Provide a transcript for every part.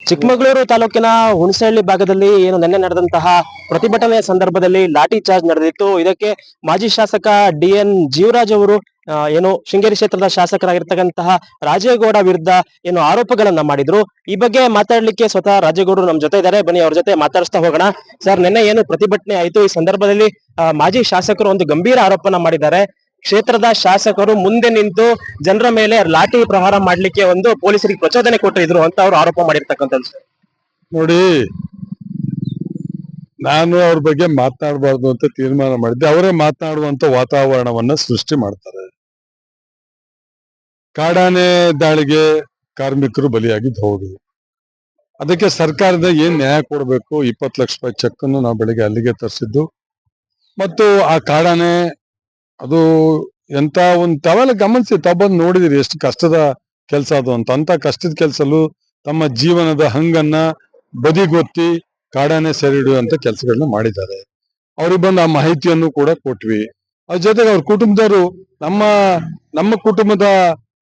ಚಿಕ್ಕಮಗಳೂರು ತಾಲೂಕಿನ ಹುಣಸಹಳ್ಳಿ ಭಾಗದಲ್ಲಿ ಏನು ನಿನ್ನೆ ನಡೆದಂತಹ ಪ್ರತಿಭಟನೆಯ ಸಂದರ್ಭದಲ್ಲಿ ಲಾಠಿ ಚಾರ್ಜ್ ನಡೆದಿತ್ತು. ಇದಕ್ಕೆ ಮಾಜಿ ಶಾಸಕ ಡಿ.ಎನ್. ಜೀವರಾಜ್ ಅವರು ಏನು ಶೃಂಗೇರಿ ಕ್ಷೇತ್ರದ ಶಾಸಕರಾಗಿರ್ತಕ್ಕಂತಹ ರಾಜೇಗೌಡ ವಿರುದ್ಧ ಏನು ಆರೋಪಗಳನ್ನ ಮಾಡಿದ್ರು. ಈ ಬಗ್ಗೆ ಮಾತಾಡ್ಲಿಕ್ಕೆ ಸ್ವತಃ ರಾಜೇಗೌಡರು ನಮ್ಮ ಜೊತೆ ಇದ್ದಾರೆ. ಬನ್ನಿ ಅವ್ರ ಜೊತೆ ಮಾತಾಡಿಸ್ತಾ ಹೋಗೋಣ. ಸರ್, ನಿನ್ನೆ ಏನು ಪ್ರತಿಭಟನೆ ಆಯ್ತು, ಈ ಸಂದರ್ಭದಲ್ಲಿ ಮಾಜಿ ಶಾಸಕರು ಒಂದು ಗಂಭೀರ ಆರೋಪನ ಮಾಡಿದ್ದಾರೆ. ಕ್ಷೇತ್ರದ ಶಾಸಕರು ಮುಂದೆ ನಿಂತು ಜನರ ಮೇಲೆ ಲಾಠಿ ಪ್ರಹಾರ ಮಾಡ್ಲಿಕ್ಕೆ ಒಂದು ಪೊಲೀಸರಿಗೆ ಪ್ರಚೋದನೆ ಕೊಟ್ಟಿದ್ರು ಅಂತ ಅವರು ಆರೋಪ ಮಾಡಿರ್ತಕ್ಕಂಥದ್ದು. ನೋಡಿ, ನಾನು ಅವ್ರ ಬಗ್ಗೆ ಮಾತನಾಡಬಾರ್ದು ಅಂತ ತೀರ್ಮಾನ ಮಾಡಿದ್ದೆ. ಅವರೇ ಮಾತನಾಡುವಂತ ವಾತಾವರಣವನ್ನ ಸೃಷ್ಟಿ ಮಾಡ್ತಾರೆ. ಕಾಡಾನೆ ದಾಳಿಗೆ ಕಾರ್ಮಿಕರು ಬಲಿಯಾಗಿದ್ದು ಹೌದು. ಅದಕ್ಕೆ ಸರ್ಕಾರದ ಏನ್ ನ್ಯಾಯ ಕೊಡಬೇಕು, 20 ಲಕ್ಷ ರೂಪಾಯಿ ಚೆಕ್ ಅನ್ನು ನಾವು ಬೆಳಿಗ್ಗೆ ಅಲ್ಲಿಗೆ ತರಿಸಿದ್ದು. ಮತ್ತು ಆ ಕಾಡಾನೆ ಅದು ಎಂತ ಒಂದು ತಾವೆಲ್ಲ ಗಮನಿಸಿ ಬಂದು ನೋಡಿದಿರಿ ಎಷ್ಟು ಕಷ್ಟದ ಕೆಲಸ ಅದು ಅಂತ ಕಷ್ಟದ ಕೆಲಸಲ್ಲೂ ತಮ್ಮ ಜೀವನದ ಹಂಗನ್ನ ಬದಿಗೊತ್ತಿ ಕಾಡಾನೆ ಸೆರೆಹಿಡಿಯುವಂತ ಕೆಲಸಗಳನ್ನ ಮಾಡಿದ್ದಾರೆ. ಅವ್ರಿಗೆ ಬಂದು ಆ ಮಾಹಿತಿಯನ್ನು ಕೂಡ ಕೊಟ್ವಿ. ಅದ್ರ ಜೊತೆಗೆ ಅವ್ರ ಕುಟುಂಬದವರು ನಮ್ಮ ಕುಟುಂಬದ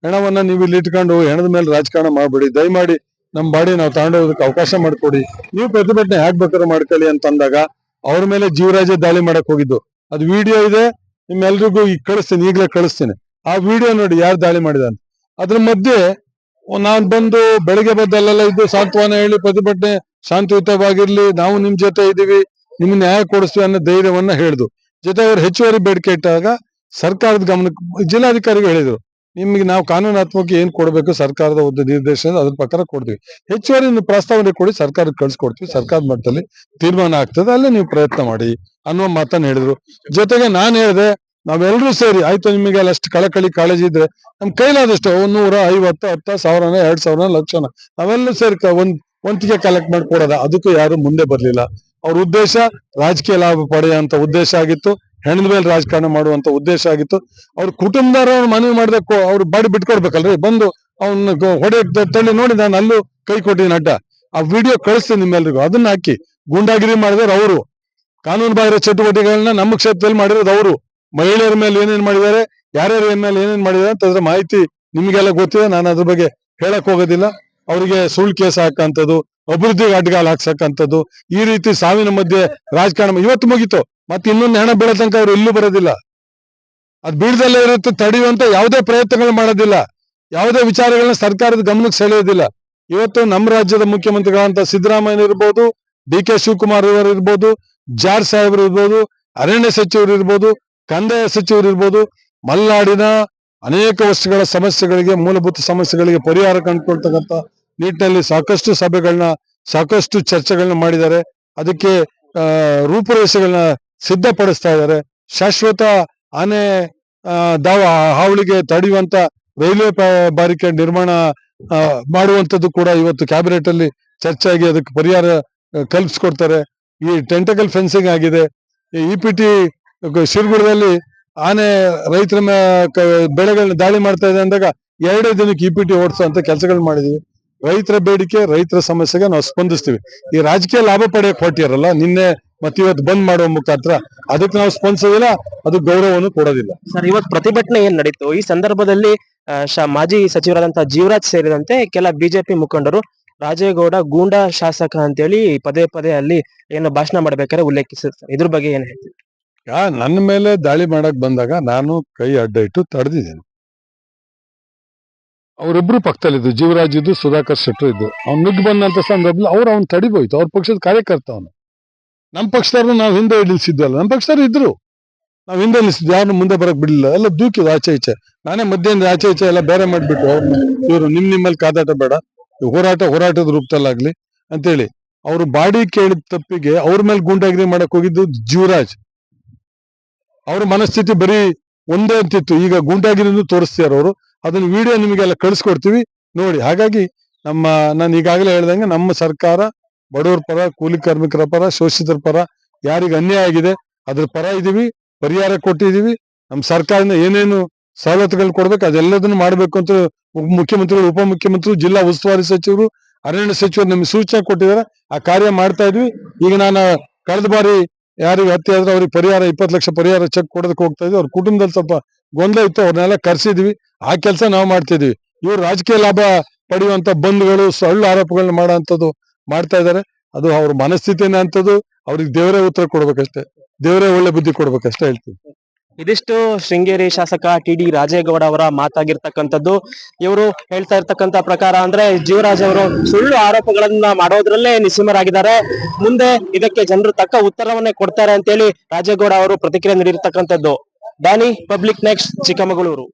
ಹೆಣವನ್ನ ನೀವು ಇಲ್ಲಿ ಇಟ್ಕೊಂಡು ಹೆಣದ ಮೇಲೆ ರಾಜಕಾರಣ ಮಾಡ್ಬೇಡಿ, ದಯಮಾಡಿ ನಮ್ಮ ಬಾಡಿ ನಾವು ತಗೊಂಡೋಗೋದಕ್ಕೆ ಅವಕಾಶ ಮಾಡ್ಕೊಡಿ, ನೀವು ಪ್ರತಿಭಟನೆ ಹ್ಯಾಕ್ ಬೇಕಾದ್ರೂ ಮಾಡ್ಕೊಳ್ಳಿ ಅಂತ ಅಂದಾಗ ಅವ್ರ ಮೇಲೆ ಜೀವರಾಜ ದಾಳಿ ಮಾಡಕ್ ಹೋಗಿದ್ದು. ಅದು ವಿಡಿಯೋ ಇದೆ, ನಿಮ್ಮೆಲ್ರಿಗೂ ಈಗ ಕಳಿಸ್ತೀನಿ, ಈಗಲೇ ಕಳಿಸ್ತೀನಿ. ಆ ವಿಡಿಯೋ ನೋಡಿ ಯಾರು ದಾಳಿ ಮಾಡಿದ ಅಂತ. ಅದ್ರ ಮಧ್ಯೆ ನಾನ್ ಬಂದು ಬೆಳಗ್ಗೆ ಬದ್ದಲ್ಲೆಲ್ಲ ಇದ್ದು ಸಾಂತ್ವನ ಹೇಳಿ ಪ್ರತಿಭಟನೆ ಶಾಂತಿಯುತವಾಗಿರ್ಲಿ, ನಾವು ನಿಮ್ ಜೊತೆ ಇದೀವಿ, ನಿಮ್ ನ್ಯಾಯ ಕೊಡಿಸ್ತೀವಿ ಅನ್ನೋ ಧೈರ್ಯವನ್ನ ಹೇಳಿದ್ರು. ಜೊತೆ ಅವ್ರು ಹೆಚ್ಚುವರಿ ಬೇಡಿಕೆ ಇಟ್ಟಾಗ ಸರ್ಕಾರದ ಗಮನಕ್ಕೆ ಜಿಲ್ಲಾಧಿಕಾರಿಗಳು ಹೇಳಿದ್ರು, ನಿಮ್ಗೆ ನಾವು ಕಾನೂನಾತ್ಮಕ ಏನ್ ಕೊಡ್ಬೇಕು ಸರ್ಕಾರದ ಒಂದು ನಿರ್ದೇಶನ ಅದ್ರ ಪ್ರಕಾರ ಕೊಡ್ತೀವಿ, ಹೆಚ್ಚುವರಿ ಪ್ರಸ್ತಾವನೆ ಕೊಡಿ ಸರ್ಕಾರಕ್ಕೆ ಕಳ್ಸಿಕೊಡ್ತೀವಿ, ಸರ್ಕಾರದ ಮಟ್ಟದಲ್ಲಿ ತೀರ್ಮಾನ ಆಗ್ತದೆ, ಅಲ್ಲೇ ನೀವು ಪ್ರಯತ್ನ ಮಾಡಿ ಅನ್ನುವ ಮಾತನ್ನ ಹೇಳಿದ್ರು. ಜೊತೆಗೆ ನಾನ್ ಹೇಳಿದೆ, ನಾವೆಲ್ಲರೂ ಸೇರಿ ಆಯ್ತು, ನಿಮಗೆ ಅಷ್ಟು ಕಳಕಳಿ ಕಾಳಜಿ ಇದ್ರೆ ನಮ್ ಕೈಲಾದಷ್ಟು 150, 10,000, 2,000, ಲಕ್ಷನ ನಾವೆಲ್ಲರೂ ಸೇರಿ ಒಂದಿಗೆ ಕಲೆಕ್ಟ್ ಮಾಡಿ ಕೊಡೋದ. ಅದಕ್ಕೂ ಯಾರು ಮುಂದೆ ಬರ್ಲಿಲ್ಲ. ಅವ್ರ ಉದ್ದೇಶ ರಾಜಕೀಯ ಲಾಭ ಪಡೆಯುವಂತ ಉದ್ದೇಶ ಆಗಿತ್ತು, ಹೆಣದ ಮೇಲೆ ರಾಜಕಾರಣ ಮಾಡುವಂತ ಉದ್ದೇಶ ಆಗಿತ್ತು. ಅವ್ರ ಕುಟುಂಬದವ್ರು ಮನವಿ ಮಾಡ್ಬೇಕು, ಅವ್ರು ಬಾಡಿ ಬಿಟ್ಕೊಡ್ಬೇಕಲ್ರಿ. ಬಂದು ಅವ್ನ ಹೊಡೆ ತಳ್ಳಿ ನೋಡಿ, ನಾನು ಅಲ್ಲೂ ಕೈ ಕೊಟ್ಟಿದ್ದೀನಿ ಅಡ್ಡ. ಆ ವಿಡಿಯೋ ಕಳಿಸ್ತೀನಿ ನಿಮ್ಮೆಲ್ರಿಗೂ, ಅದನ್ನ ಹಾಕಿ. ಗೂಂಡಾಗಿರಿ ಮಾಡಿದವ್ರು ಅವರು, ಕಾನೂನು ಬಾಹಿರ ಚಟುವಟಿಕೆಗಳನ್ನ ನಮ್ಮ ಕ್ಷೇತ್ರದಲ್ಲಿ ಮಾಡಿರೋದು ಅವರು. ಮಹಿಳೆಯರ ಮೇಲೆ ಏನೇನ್ ಮಾಡಿದ್ದಾರೆ, ಯಾರ್ಯಾರ ಮೇಲೆ ಏನೇನ್ ಮಾಡಿದ್ದಾರೆ ಅಂತ ಅದ್ರ ಮಾಹಿತಿ ನಿಮ್ಗೆಲ್ಲ ಗೊತ್ತಿದೆ. ನಾನು ಅದ್ರ ಬಗ್ಗೆ ಹೇಳಕ್ ಹೋಗೋದಿಲ್ಲ. ಅವರಿಗೆ ಸುಳ್ಳು ಕೇಸ್ ಹಾಕಂತದ್ದು, ಅಭಿವೃದ್ಧಿಗೆ ಅಡ್ಡಗಾಲ ಹಾಕ್ಸಕ್ಕಂಥದ್ದು, ಈ ರೀತಿ ಸಾವಿನ ಮಧ್ಯೆ ರಾಜಕಾರಣ ಇವತ್ತು ಮುಗೀತು. ಮತ್ತೆ ಇನ್ನೊಂದು ಹೆಣ ಬೀಳೋ ತನಕ ಅವ್ರು ಎಲ್ಲೂ ಬರೋದಿಲ್ಲ. ಅದ್ ಬೀಳದಲ್ಲೇ ಇರುತ್ತೆ ತಡೆಯುವಂತ ಯಾವುದೇ ಪ್ರಯತ್ನಗಳು ಮಾಡೋದಿಲ್ಲ, ಯಾವುದೇ ವಿಚಾರಗಳನ್ನ ಸರ್ಕಾರದ ಗಮನಕ್ಕೆ ಸೆಳೆಯೋದಿಲ್ಲ. ಇವತ್ತು ನಮ್ಮ ರಾಜ್ಯದ ಮುಖ್ಯಮಂತ್ರಿಗಳಂತ ಸಿದ್ದರಾಮಯ್ಯ ಇರ್ಬೋದು, ಡಿ.ಕೆ. ಶಿವಕುಮಾರ್ ಅವರು ಇರ್ಬೋದು, ಜಾರ್ ಸಾಹೇಬರು ಇರ್ಬೋದು, ಅರಣ್ಯ ಸಚಿವರು ಇರ್ಬೋದು, ಕಂದಾಯ ಸಚಿವರು ಇರ್ಬೋದು, ಮಲೆನಾಡಿನ ಅನೇಕ ವರ್ಷಗಳ ಸಮಸ್ಯೆಗಳಿಗೆ, ಮೂಲಭೂತ ಸಮಸ್ಯೆಗಳಿಗೆ ಪರಿಹಾರ ಕಂಡುಕೊಳ್ತಕ್ಕಂಥ ನಿಟ್ಟಿನಲ್ಲಿ ಸಾಕಷ್ಟು ಸಭೆಗಳನ್ನ, ಸಾಕಷ್ಟು ಚರ್ಚೆಗಳನ್ನ ಮಾಡಿದ್ದಾರೆ. ಅದಕ್ಕೆ ರೂಪುರೇಷೆಗಳನ್ನ ಸಿದ್ಧಪಡಿಸ್ತಾ ಇದ್ದಾರೆ. ಶಾಶ್ವತ ಆನೆ ಹಾವಳಿಗೆ ತಡೆಯುವಂತ ರೈಲ್ವೆ ಬಾರಿಕೇಡ್ ನಿರ್ಮಾಣ ಮಾಡುವಂತದ್ದು ಕೂಡ ಇವತ್ತು ಕ್ಯಾಬಿನೆಟ್ ಅಲ್ಲಿ ಚರ್ಚೆ ಆಗಿ ಅದಕ್ಕೆ ಪರಿಹಾರ ಕಲ್ಪಿಸ್ಕೊಡ್ತಾರೆ. ಈ ಟೆಂಟಕಲ್ ಫೆನ್ಸಿಂಗ್ ಆಗಿದೆ. EPT ಶಿರಗುಡದಲ್ಲಿ ಆನೆ ರೈತರ ಬೆಳೆಗಳನ್ನ ದಾಳಿ ಮಾಡ್ತಾ ಇದೆ ಅಂದಾಗ 2 ದಿನಕ್ಕೆ EPT ಓಡಿಸುವಂತ ಕೆಲಸಗಳು ಮಾಡಿದೀವಿ. ರೈತರ ಬೇಡಿಕೆ, ರೈತರ ಸಮಸ್ಯೆಗೆ ನಾವು ಸ್ಪಂದಿಸ್ತೀವಿ. ಈ ರಾಜಕೀಯ ಲಾಭ ಪಡೆಯಕ್ ಹೊಟ್ಟಿರಲ್ಲ, ನಿನ್ನೆ ಮತ್ತೆ ಇವತ್ತು ಬಂದ್ ಮಾಡುವ ಮುಖಾಂತರ ಅದಕ್ಕೆ ನಾವು ಸ್ಪಂದಿಸೋದಿಲ್ಲ, ಅದು ಗೌರವವನ್ನು ಕೊಡೋದಿಲ್ಲ. ಸರ್, ಇವತ್ತು ಪ್ರತಿಭಟನೆ ಏನ್ ನಡೀತು, ಈ ಸಂದರ್ಭದಲ್ಲಿ ಮಾಜಿ ಸಚಿವರಾದಂತಹ ಜೀವರಾಜ್ ಸೇರಿದಂತೆ ಕೆಲ ಬಿಜೆಪಿ ಮುಖಂಡರು ರಾಜೇಗೌಡ ಗೂಂಡಾ ಶಾಸಕ ಅಂತೇಳಿ ಪದೇ ಪದೇ ಅಲ್ಲಿ ಏನು ಭಾಷಣ ಮಾಡ್ಬೇಕಾದ್ರೆ ಉಲ್ಲೇಖಿಸಿರ್ತಾರೆ. ಇದ್ರ ಬಗ್ಗೆ ಏನ್ ಹೇಳ್ತೀವಿ? ನನ್ನ ಮೇಲೆ ದಾಳಿ ಮಾಡಕ್ ಬಂದಾಗ ನಾನು ಕೈ ಅಡ್ಡ ಇಟ್ಟು ತಡೆದಿದ್ದೇನೆ. ಅವರಿಬ್ರು ಪಕ್ಕದಲ್ಲಿದ್ದು, ಜೀವರಾಜ್ ಇದ್ದು, ಸುಧಾಕರ್ ಶೆಟ್ಟರ್ ಇದ್ದು. ಅವ್ನು ನುಗ್ಗಿ ಬಂದಂತ ಸಂದರ್ಭದಲ್ಲಿ ಅವ್ನು ತಡಿಬೋಯ್ತು. ಅವ್ರ ಪಕ್ಷದ ಕಾರ್ಯಕರ್ತ ಅವನು. ನಮ್ಮ ಪಕ್ಷದವ್ರನ್ನ ನಾವು ಹಿಂದೆ ನಿಲ್ಸಿದ್ವಲ್ಲ, ನಮ್ಮ ಪಕ್ಷದವ್ರು ಇದ್ರು, ನಾವ್ ಹಿಂದೆ ನಿಲ್ಸಿದ್ವಿ, ಯಾರನ್ನು ಮುಂದೆ ಬರಕ್ ಬಿಡ್ಲಿಲ್ಲ. ಎಲ್ಲ ದೂಕಿದ್ರು ಆಚೆ ಈಚೆ. ನಾನೇ ಮಧ್ಯಾಹ್ನ ಆಚೆ ಈಚೆ ಎಲ್ಲ ಬೇರೆ ಮಾಡ್ಬಿಟ್ಟು ಅವ್ರನ್ನ, ಇವರು ನಿಮ್ಮಲ್ಲಿ ಕಾದಾಟ ಬೇಡ, ಹೋರಾಟದ ರೂಪದಲ್ಲಾಗ್ಲಿ ಅಂತೇಳಿ ಅವ್ರು ಬಾಡಿ ಕೇಳಿದ ತಪ್ಪಿಗೆ ಅವ್ರ ಮೇಲೆ ಗೂಂಡಾಗಿರಿ ಮಾಡಕ್ ಹೋಗಿದ್ದು ಜೀವರಾಜ್. ಅವ್ರ ಮನಸ್ಥಿತಿ ಬರೀ ಒಂದೇ ಅಂತಿತ್ತು. ಈಗ ಗೂಂಡಾಗಿರಿನೂ ತೋರಿಸ್ತಾರ ಅವರು. ಅದನ್ನ ವಿಡಿಯೋ ನಿಮಗೆಲ್ಲ ಕಳಿಸ್ಕೊಡ್ತೀವಿ ನೋಡಿ. ಹಾಗಾಗಿ ನಾನು ಈಗಾಗಲೇ ಹೇಳ್ದಂಗೆ ನಮ್ಮ ಸರ್ಕಾರ ಬಡವರ ಪರ, ಕೂಲಿ ಕಾರ್ಮಿಕರ ಪರ, ಶೋಷಿತರ ಪರ, ಯಾರಿಗೆ ಅನ್ಯಾಯ ಆಗಿದೆ ಅದ್ರ ಪರ ಇದೀವಿ, ಪರಿಹಾರ ಕೊಟ್ಟಿದೀವಿ. ನಮ್ಮ ಸರ್ಕಾರದಿಂದ ಏನೇನು ಸವಲತ್ತುಗಳು ಕೊಡ್ಬೇಕು ಅದೆಲ್ಲದನ್ನು ಮಾಡ್ಬೇಕು ಅಂತ ಮುಖ್ಯಮಂತ್ರಿಗಳು, ಉಪಮುಖ್ಯಮಂತ್ರಿಗಳು, ಜಿಲ್ಲಾ ಉಸ್ತುವಾರಿ ಸಚಿವರು, ಅರಣ್ಯ ಸಚಿವರು ನಮ್ಗೆ ಸೂಚನೆ ಕೊಟ್ಟಿದ್ದಾರೆ. ಆ ಕಾರ್ಯ ಮಾಡ್ತಾ ಇದ್ವಿ. ಈಗ ನಾನು ಕಳೆದ ಬಾರಿ ಯಾರಿಗೆ ಹತ್ಯೆ ಆದ್ರೆ ಅವ್ರಿಗೆ ಪರಿಹಾರ 20 ಲಕ್ಷ ಪರಿಹಾರ ಚೆಕ್ ಕೊಡೋದಕ್ಕೆ ಹೋಗ್ತಾ ಇದ್ವಿ. ಅವ್ರ ಕುಟುಂಬದಲ್ಲಿ ಸ್ವಲ್ಪ ಗೊಂದಲ ಇತ್ತು, ಅವ್ರನ್ನೆಲ್ಲ ಕರ್ಸಿದ್ವಿ. ಆ ಕೆಲಸ ನಾವು ಮಾಡ್ತಿದ್ವಿ. ಇವ್ರು ರಾಜಕೀಯ ಲಾಭ ಪಡೆಯುವಂತ ಬಂಧುಗಳು ಸುಳ್ಳು ಆರೋಪಗಳನ್ನ ಮಾಡುವಂತದ್ದು ಮಾಡ್ತಾ ಇದ್ದಾರೆ. ಅದು ಅವ್ರ ಮನಸ್ಥಿತಿನೇ ಅಂತದ್ದು. ಅವ್ರಿಗೆ ದೇವರೇ ಉತ್ತರ ಕೊಡ್ಬೇಕಷ್ಟೇ, ದೇವರೇ ಒಳ್ಳೆ ಬುದ್ಧಿ ಕೊಡ್ಬೇಕಷ್ಟೇ ಹೇಳ್ತೀವಿ. ಇದಿಷ್ಟು ಶೃಂಗೇರಿ ಶಾಸಕ ಟಿ.ಡಿ. ರಾಜೇಗೌಡ ಅವರ ಮಾತಾಗಿರ್ತಕ್ಕಂಥದ್ದು. ಇವರು ಹೇಳ್ತಾ ಇರ್ತಕ್ಕಂಥ ಪ್ರಕಾರ ಅಂದ್ರೆ ಜೀವರಾಜ್ ಅವರು ಸುಳ್ಳು ಆರೋಪಗಳನ್ನ ಮಾಡೋದ್ರಲ್ಲೇ ನಿಸ್ಸೀಮರಾಗಿದ್ದಾರೆ. ಮುಂದೆ ಇದಕ್ಕೆ ಜನರು ತಕ್ಕ ಉತ್ತರವನ್ನೇ ಕೊಡ್ತಾರೆ ಅಂತೇಳಿ ರಾಜೇಗೌಡ ಅವರು ಪ್ರತಿಕ್ರಿಯೆ ನೀಡಿರ್ತಕ್ಕಂಥದ್ದು. Danny, public next, Chikkamagaluru.